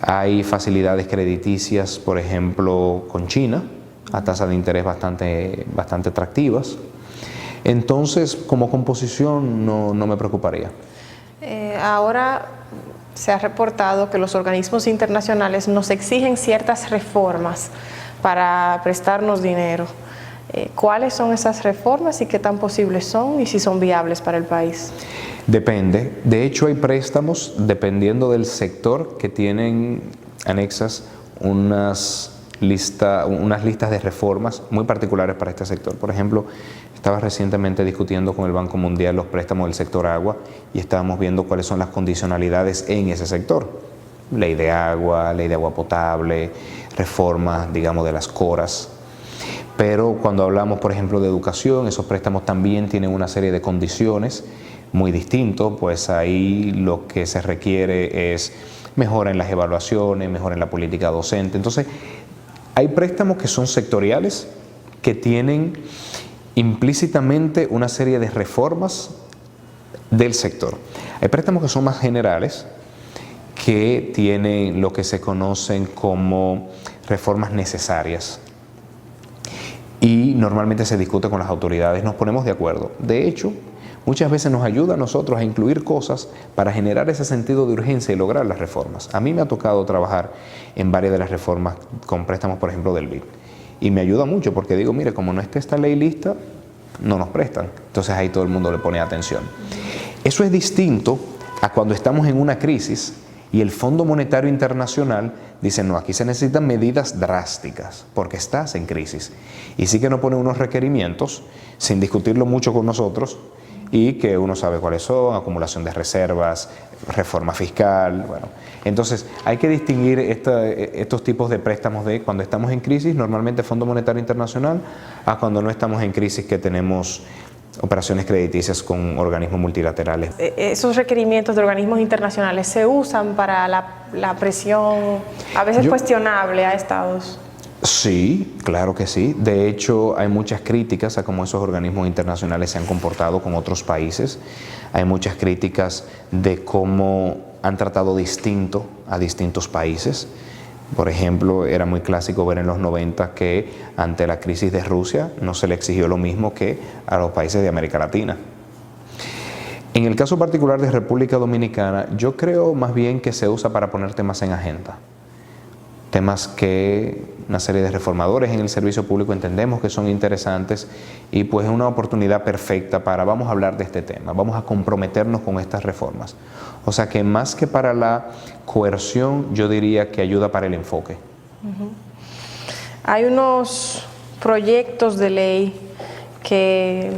Hay facilidades crediticias, por ejemplo, con China, a tasa de interés bastante atractivas. Entonces, como composición, no me preocuparía. Ahora se ha reportado que los organismos internacionales nos exigen ciertas reformas para prestarnos dinero. ¿Cuáles son esas reformas y qué tan posibles son y si son viables para el país? Depende. De hecho, hay préstamos, dependiendo del sector, que tienen anexas unas listas de reformas muy particulares para este sector. Por ejemplo, Estaba recientemente discutiendo con el Banco Mundial los préstamos del sector agua y estábamos viendo cuáles son las condicionalidades en ese sector. Ley de agua potable, reformas, digamos, de las coras. Pero cuando hablamos, por ejemplo, de educación, esos préstamos también tienen una serie de condiciones muy distintos, pues ahí lo que se requiere es mejora en las evaluaciones, mejora en la política docente. Entonces, hay préstamos que son sectoriales, que tienen implícitamente una serie de reformas del sector. Hay préstamos que son más generales, que tienen lo que se conocen como reformas necesarias. Y normalmente se discute con las autoridades, nos ponemos de acuerdo. De hecho, muchas veces nos ayuda a nosotros a incluir cosas para generar ese sentido de urgencia y lograr las reformas. A mí me ha tocado trabajar en varias de las reformas con préstamos, por ejemplo, del BID. Y me ayuda mucho porque digo, mire, como no esté esta ley lista, no nos prestan. Entonces ahí todo el mundo le pone atención. Eso es distinto a cuando estamos en una crisis y el Fondo Monetario Internacional dice, no, aquí se necesitan medidas drásticas porque estás en crisis. Y sí que nos pone unos requerimientos sin discutirlo mucho con nosotros y que uno sabe cuáles son, acumulación de reservas, reforma fiscal, bueno. Entonces hay que distinguir estos tipos de préstamos de cuando estamos en crisis, normalmente Fondo Monetario Internacional, a cuando no estamos en crisis que tenemos operaciones crediticias con organismos multilaterales. ¿Esos requerimientos de organismos internacionales se usan para la presión a veces cuestionable a estados? Sí, claro que sí. De hecho, hay muchas críticas a cómo esos organismos internacionales se han comportado con otros países. Hay muchas críticas de cómo han tratado distinto a distintos países. Por ejemplo, era muy clásico ver en los 90 que ante la crisis de Rusia no se le exigió lo mismo que a los países de América Latina. En el caso particular de República Dominicana, yo creo más bien que se usa para poner temas en agenda. Temas que una serie de reformadores en el servicio público entendemos que son interesantes y pues es una oportunidad perfecta para vamos a hablar de este tema, vamos a comprometernos con estas reformas. O sea que más que para la coerción, yo diría que ayuda para el enfoque. Hay unos proyectos de ley que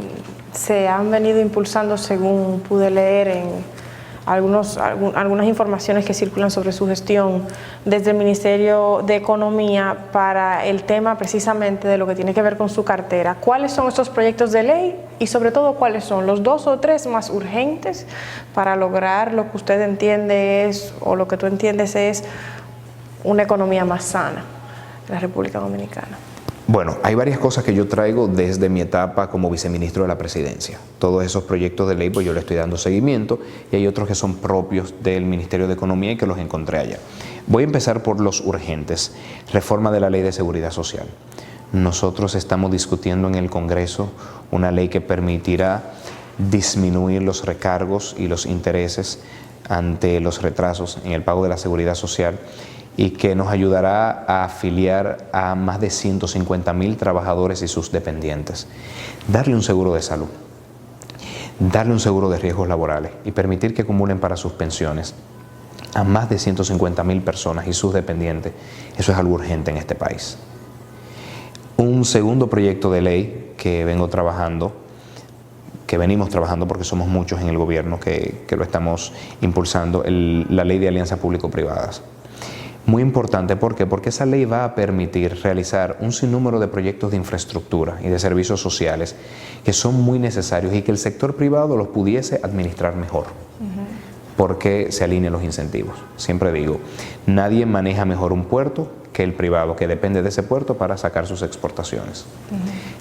se han venido impulsando según pude leer en algunas informaciones que circulan sobre su gestión desde el Ministerio de Economía para el tema precisamente de lo que tiene que ver con su cartera. ¿Cuáles son estos proyectos de ley y sobre todo cuáles son los 2 o 3 más urgentes para lograr lo que usted entiende es, o lo que tú entiendes es, una economía más sana en la República Dominicana? Bueno, hay varias cosas que yo traigo desde mi etapa como viceministro de la presidencia. Todos esos proyectos de ley, pues yo le estoy dando seguimiento y hay otros que son propios del Ministerio de Economía y que los encontré allá. Voy a empezar por los urgentes. Reforma de la Ley de Seguridad Social. Nosotros estamos discutiendo en el Congreso una ley que permitirá disminuir los recargos y los intereses ante los retrasos en el pago de la seguridad social y que nos ayudará a afiliar a más de 150.000 trabajadores y sus dependientes. Darle un seguro de salud, darle un seguro de riesgos laborales y permitir que acumulen para sus pensiones a más de 150.000 personas y sus dependientes, eso es algo urgente en este país. Un segundo proyecto de ley que venimos trabajando porque somos muchos en el gobierno que lo estamos impulsando, la ley de alianzas público-privadas. Muy importante, ¿por qué? Porque esa ley va a permitir realizar un sinnúmero de proyectos de infraestructura y de servicios sociales que son muy necesarios y que el sector privado los pudiese administrar mejor, porque se alinean los incentivos. Siempre digo, nadie maneja mejor un puerto que el privado, que depende de ese puerto para sacar sus exportaciones.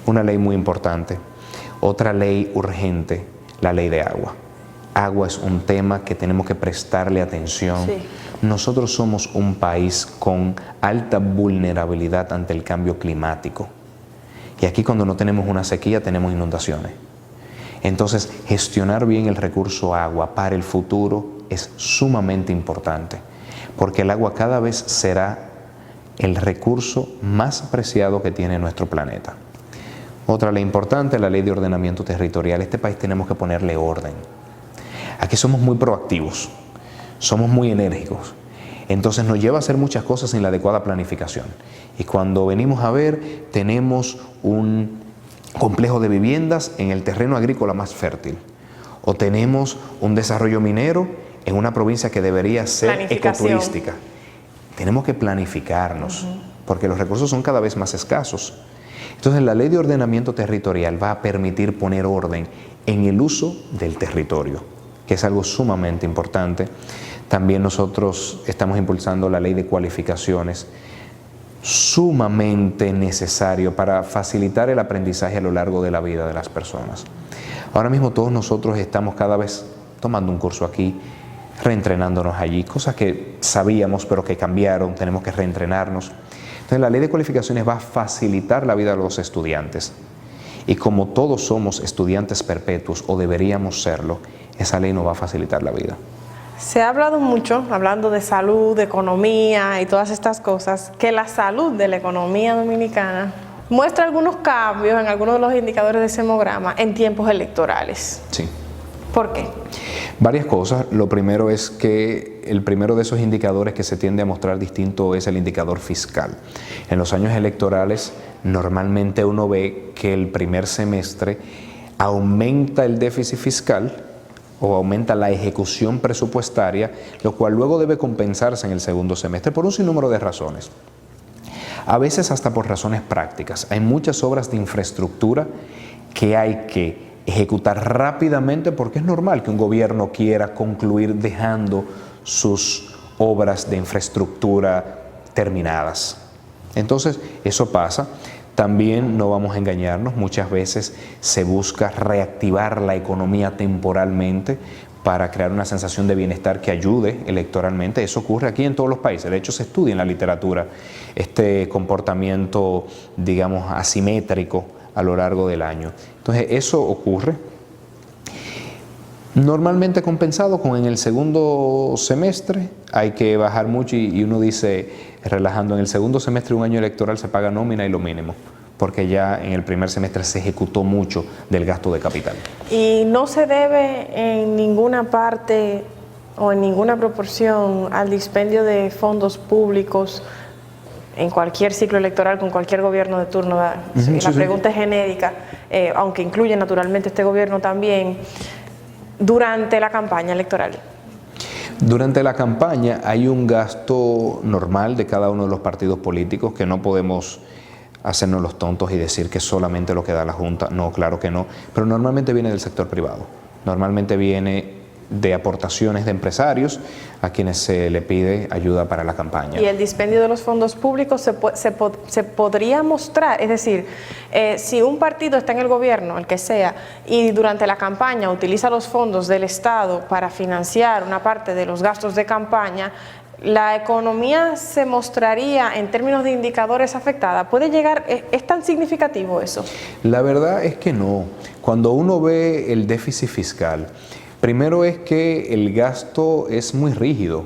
Una ley muy importante. Otra ley urgente, la ley de agua. Agua es un tema que tenemos que prestarle atención. Sí. Nosotros somos un país con alta vulnerabilidad ante el cambio climático. Y aquí cuando no tenemos una sequía tenemos inundaciones. Entonces, gestionar bien el recurso agua para el futuro es sumamente importante, porque el agua cada vez será el recurso más preciado que tiene nuestro planeta. Otra ley importante, la ley de ordenamiento territorial. Este país tenemos que ponerle orden. Aquí somos muy proactivos, somos muy enérgicos, entonces nos lleva a hacer muchas cosas sin la adecuada planificación. Y cuando venimos a ver, tenemos un complejo de viviendas en el terreno agrícola más fértil, o tenemos un desarrollo minero en una provincia que debería ser ecoturística. Tenemos que planificarnos, porque los recursos son cada vez más escasos. Entonces, la ley de ordenamiento territorial va a permitir poner orden en el uso del territorio, que es algo sumamente importante. También nosotros estamos impulsando la ley de cualificaciones, sumamente necesario para facilitar el aprendizaje a lo largo de la vida de las personas. Ahora mismo todos nosotros estamos cada vez tomando un curso aquí, reentrenándonos allí, cosas que sabíamos pero que cambiaron, tenemos que reentrenarnos. Entonces, la ley de cualificaciones va a facilitar la vida de los estudiantes. Y como todos somos estudiantes perpetuos, o deberíamos serlo, esa ley nos va a facilitar la vida. Se ha hablado mucho, hablando de salud, de economía y todas estas cosas, que la salud de la economía dominicana muestra algunos cambios en algunos de los indicadores de semograma en tiempos electorales. Sí. ¿Por qué? Varias cosas. Lo primero es que el primero de esos indicadores que se tiende a mostrar distinto es el indicador fiscal. En los años electorales normalmente uno ve que el primer semestre aumenta el déficit fiscal o aumenta la ejecución presupuestaria, lo cual luego debe compensarse en el segundo semestre por un sinnúmero de razones. A veces hasta por razones prácticas. Hay muchas obras de infraestructura que hay que ejecutar rápidamente porque es normal que un gobierno quiera concluir dejando sus obras de infraestructura terminadas. Entonces, eso pasa. También no vamos a engañarnos, muchas veces se busca reactivar la economía temporalmente para crear una sensación de bienestar que ayude electoralmente. Eso ocurre aquí en todos los países. De hecho, se estudia en la literatura este comportamiento, digamos, asimétrico a lo largo del año. Entonces, eso ocurre. Normalmente compensado con en el segundo semestre hay que bajar mucho y uno dice, relajando, en el segundo semestre de un año electoral se paga nómina y lo mínimo, porque ya en el primer semestre se ejecutó mucho del gasto de capital. Y no se debe en ninguna parte o en ninguna proporción al dispendio de fondos públicos en cualquier ciclo electoral con cualquier gobierno de turno. La pregunta es genérica, aunque incluye naturalmente este gobierno también. Durante la campaña electoral. Durante la campaña hay un gasto normal de cada uno de los partidos políticos que no podemos hacernos los tontos y decir que solamente lo que da la Junta. No, claro que no. Pero normalmente viene del sector privado. Normalmente viene de aportaciones de empresarios a quienes se le pide ayuda para la campaña. Y el dispendio de los fondos públicos se podría mostrar, es decir, si un partido está en el gobierno, el que sea, y durante la campaña utiliza los fondos del Estado para financiar una parte de los gastos de campaña, la economía se mostraría en términos de indicadores afectada. ¿Puede llegar, es tan significativo eso? La verdad es que no. Cuando uno ve el déficit fiscal, primero es que el gasto es muy rígido.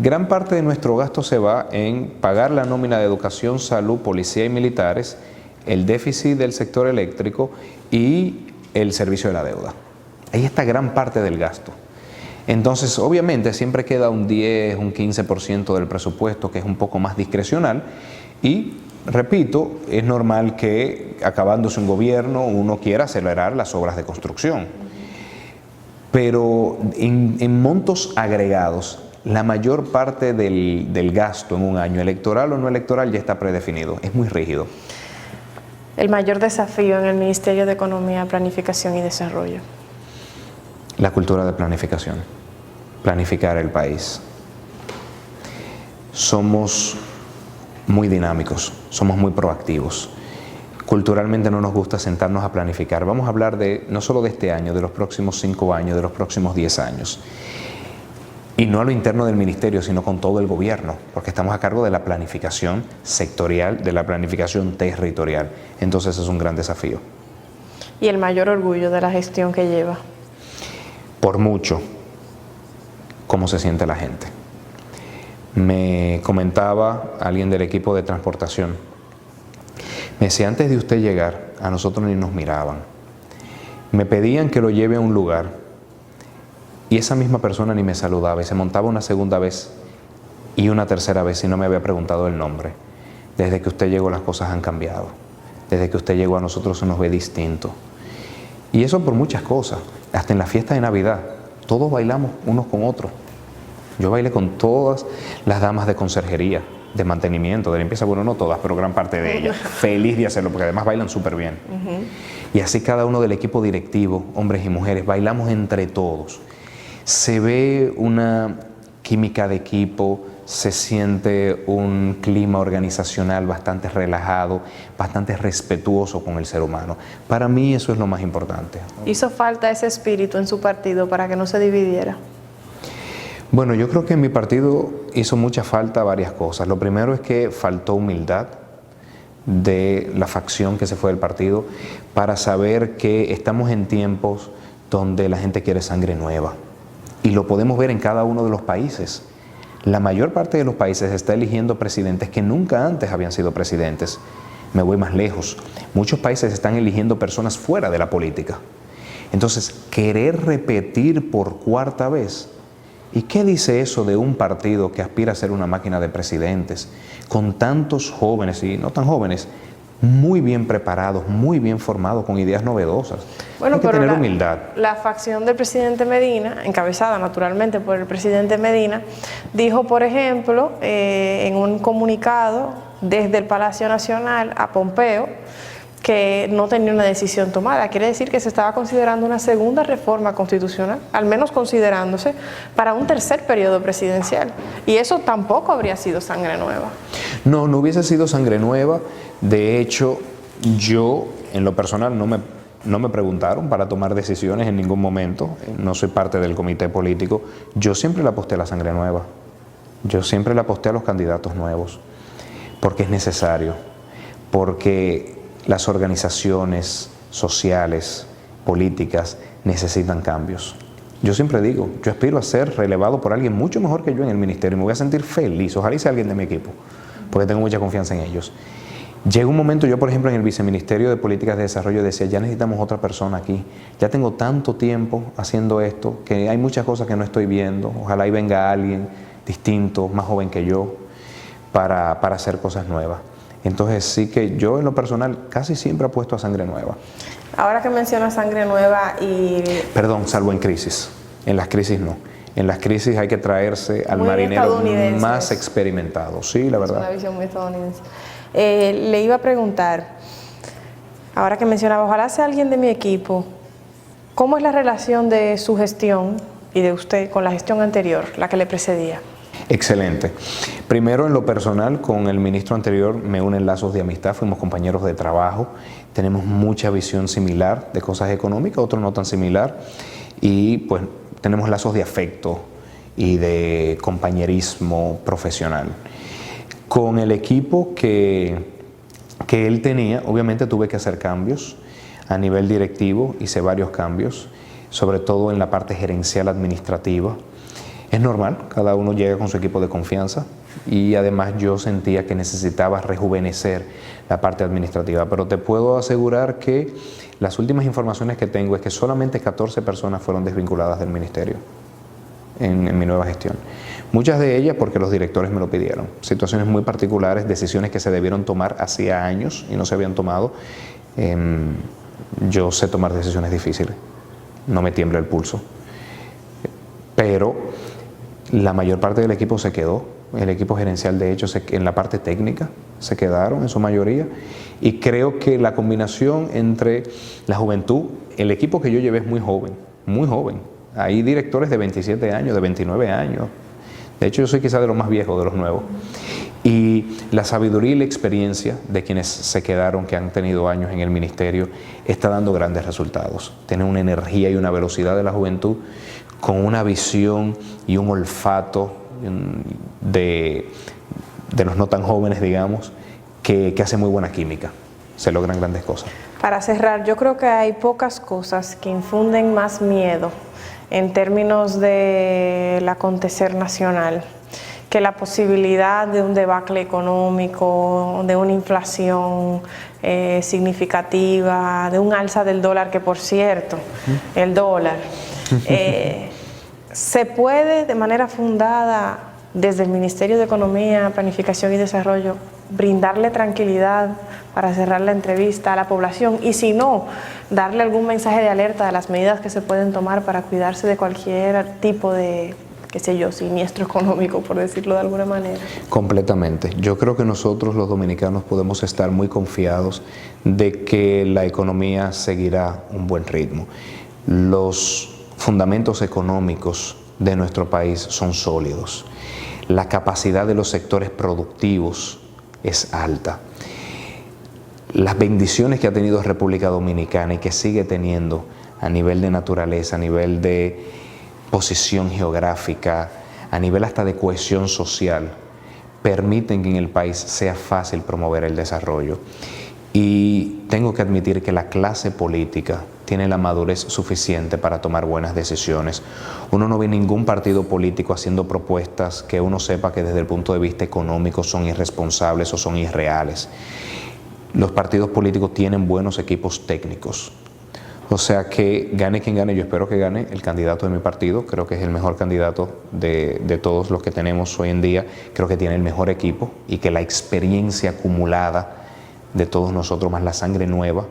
Gran parte de nuestro gasto se va en pagar la nómina de educación, salud, policía y militares, el déficit del sector eléctrico y el servicio de la deuda. Ahí está gran parte del gasto. Entonces, obviamente, siempre queda un 10, un 15% del presupuesto que es un poco más discrecional y, repito, es normal que acabándose un gobierno uno quiera acelerar las obras de construcción. Pero en montos agregados, la mayor parte del gasto en un año electoral o no electoral ya está predefinido, es muy rígido. El mayor desafío en el Ministerio de Economía, Planificación y Desarrollo. La cultura de planificación, planificar el país. Somos muy dinámicos, somos muy proactivos. Culturalmente no nos gusta sentarnos a planificar. Vamos a hablar no solo de este año, de los próximos 5 años, de los próximos 10 años. Y no a lo interno del ministerio, sino con todo el gobierno, porque estamos a cargo de la planificación sectorial, de la planificación territorial. Entonces es un gran desafío. ¿Y el mayor orgullo de la gestión que lleva? Por mucho, cómo se siente la gente. Me comentaba alguien del equipo de transportación. Me decía, antes de usted llegar, a nosotros ni nos miraban. Me pedían que lo lleve a un lugar y esa misma persona ni me saludaba y se montaba una segunda vez y una tercera vez y no me había preguntado el nombre. Desde que usted llegó las cosas han cambiado. Desde que usted llegó a nosotros se nos ve distinto. Y eso por muchas cosas. Hasta en la fiesta de Navidad, todos bailamos unos con otros. Yo bailé con todas las damas de conserjería, de mantenimiento, de limpieza, bueno, no todas, pero gran parte de ellas. Feliz de hacerlo, porque además bailan súper bien. Y así cada uno del equipo directivo, hombres y mujeres, bailamos entre todos. Se ve una química de equipo, se siente un clima organizacional bastante relajado, bastante respetuoso con el ser humano. Para mí eso es lo más importante. ¿Hizo falta ese espíritu en su partido para que no se dividiera? Bueno, yo creo que en mi partido hizo mucha falta varias cosas. Lo primero es que faltó humildad de la facción que se fue del partido para saber que estamos en tiempos donde la gente quiere sangre nueva. Y lo podemos ver en cada uno de los países. La mayor parte de los países está eligiendo presidentes que nunca antes habían sido presidentes. Me voy más lejos. Muchos países están eligiendo personas fuera de la política. Entonces, querer repetir por cuarta vez. ¿Y qué dice eso de un partido que aspira a ser una máquina de presidentes, con tantos jóvenes y no tan jóvenes, muy bien preparados, muy bien formados, con ideas novedosas? Bueno, hay que tener humildad. La facción del presidente Medina, encabezada naturalmente por el presidente Medina, dijo, por ejemplo, en un comunicado desde el Palacio Nacional a Pompeo, que no tenía una decisión tomada. Quiere decir que se estaba considerando una segunda reforma constitucional, al menos considerándose, para un tercer periodo presidencial. Y eso tampoco habría sido sangre nueva. No, no hubiese sido sangre nueva. De hecho, yo, en lo personal, no me preguntaron para tomar decisiones en ningún momento. No soy parte del comité político. Yo siempre le aposté a la sangre nueva. Yo siempre le aposté a los candidatos nuevos. Porque es necesario. Porque las organizaciones sociales, políticas, necesitan cambios. Yo siempre digo, yo aspiro a ser relevado por alguien mucho mejor que yo en el ministerio y me voy a sentir feliz. Ojalá sea alguien de mi equipo, porque tengo mucha confianza en ellos. Llega un momento, yo por ejemplo en el Viceministerio de Políticas de Desarrollo decía, ya necesitamos otra persona aquí. Ya tengo tanto tiempo haciendo esto que hay muchas cosas que no estoy viendo. Ojalá y venga alguien distinto, más joven que yo, para hacer cosas nuevas. Entonces sí que yo en lo personal casi siempre apuesto a sangre nueva. Ahora que mencionas sangre nueva y... Perdón, salvo en crisis. En las crisis no. En las crisis hay que traerse al marinero más experimentado. Sí, la verdad. Es una visión muy estadounidense. Le iba a preguntar, ahora que mencionaba, ojalá sea alguien de mi equipo, ¿cómo es la relación de su gestión y de usted con la gestión anterior, la que le precedía? Excelente. Primero, en lo personal, con el ministro anterior me unen lazos de amistad, fuimos compañeros de trabajo, tenemos mucha visión similar de cosas económicas, otro no tan similar, y pues tenemos lazos de afecto y de compañerismo profesional. Con el equipo que él tenía, obviamente tuve que hacer cambios a nivel directivo, hice varios cambios, sobre todo en la parte gerencial administrativa. Es normal, cada uno llega con su equipo de confianza y además yo sentía que necesitaba rejuvenecer la parte administrativa, pero te puedo asegurar que las últimas informaciones que tengo es que solamente 14 personas fueron desvinculadas del ministerio en mi nueva gestión. Muchas de ellas porque los directores me lo pidieron, situaciones muy particulares, decisiones que se debieron tomar hacía años y no se habían tomado. Yo sé tomar decisiones difíciles, no me tiembla el pulso, pero la mayor parte del equipo se quedó, el equipo gerencial de hecho en la parte técnica se quedaron en su mayoría y creo que la combinación entre la juventud, el equipo que yo llevé es muy joven, hay directores de 27 años, de 29 años, de hecho yo soy quizá de los más viejos de los nuevos, y la sabiduría y la experiencia de quienes se quedaron, que han tenido años en el ministerio, está dando grandes resultados. Tiene una energía y una velocidad de la juventud con una visión y un olfato de los no tan jóvenes, digamos, que hace muy buena química. Se logran grandes cosas. Para cerrar, yo creo que hay pocas cosas que infunden más miedo en términos del acontecer nacional que la posibilidad de un debacle económico, de una inflación significativa, de un alza del dólar, que por cierto, el dólar... ¿Se puede de manera fundada desde el Ministerio de Economía, Planificación y Desarrollo brindarle tranquilidad para cerrar la entrevista a la población, y si no, darle algún mensaje de alerta de las medidas que se pueden tomar para cuidarse de cualquier tipo de, qué sé yo, siniestro económico, por decirlo de alguna manera. Completamente. Yo creo que nosotros los dominicanos podemos estar muy confiados de que la economía seguirá un buen ritmo. Los fundamentos económicos de nuestro país son sólidos. La capacidad de los sectores productivos es alta. Las bendiciones que ha tenido República Dominicana y que sigue teniendo a nivel de naturaleza, a nivel de posición geográfica, a nivel hasta de cohesión social, permiten que en el país sea fácil promover el desarrollo. Y tengo que admitir que la clase política tiene la madurez suficiente para tomar buenas decisiones. Uno no ve ningún partido político haciendo propuestas que uno sepa que desde el punto de vista económico son irresponsables o son irreales. Los partidos políticos tienen buenos equipos técnicos. O sea que gane quien gane, yo espero que gane el candidato de mi partido, creo que es el mejor candidato de todos los que tenemos hoy en día, creo que tiene el mejor equipo y que la experiencia acumulada de todos nosotros, más la sangre nueva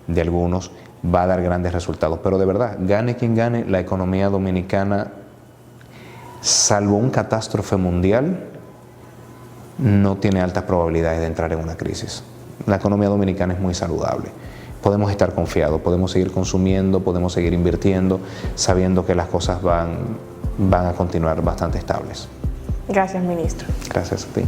de algunos, va a dar grandes resultados. Pero de verdad, gane quien gane, la economía dominicana, salvo un catástrofe mundial, no tiene altas probabilidades de entrar en una crisis. La economía dominicana es muy saludable. Podemos estar confiados, podemos seguir consumiendo, podemos seguir invirtiendo, sabiendo que las cosas van a continuar bastante estables. Gracias, ministro. Gracias a ti.